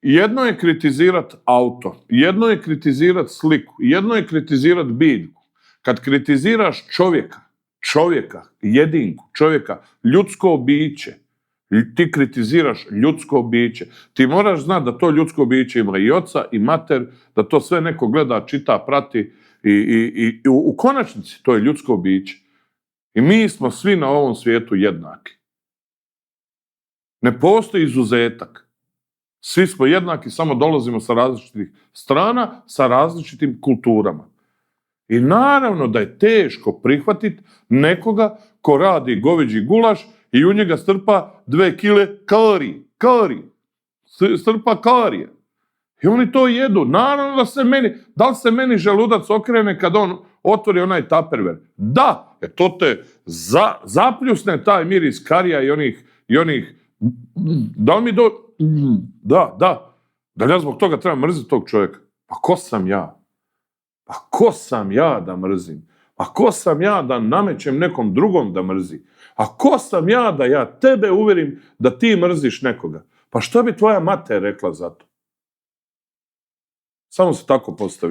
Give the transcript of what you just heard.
Jedno je kritizirat auto, jedno je kritizirat sliku, jedno je kritizirat biljku. Kad kritiziraš čovjeka, jedinku, čovjeka, ljudsko biće, ti kritiziraš ljudsko biće. Ti moraš znati da to ljudsko biće ima i oca i mater, da to sve neko gleda, čita, prati i u konačnici to je ljudsko biće. I mi smo svi na ovom svijetu jednaki. Ne postoji izuzetak. Svi smo jednaki, samo dolazimo sa različitih strana, sa različitim kulturama. I naravno da je teško prihvatiti nekoga ko radi goveđi gulaš i u njega strpa 2 kile kari. Strpa karije. I oni to jedu. Naravno da li se meni želudac okrene kad on otvori onaj taperver? Da, to te zapljusne taj miris karija i onih da li mi da li ja zbog toga trebam mrziti tog čovjeka? Pa ko sam ja? Pa ko sam ja da mrzim? A ko sam ja da namećem nekom drugom da mrzi? A ko sam ja da ja tebe uvjerim da ti mrziš nekoga? Pa što bi tvoja mater rekla za to? Samo se tako postavi.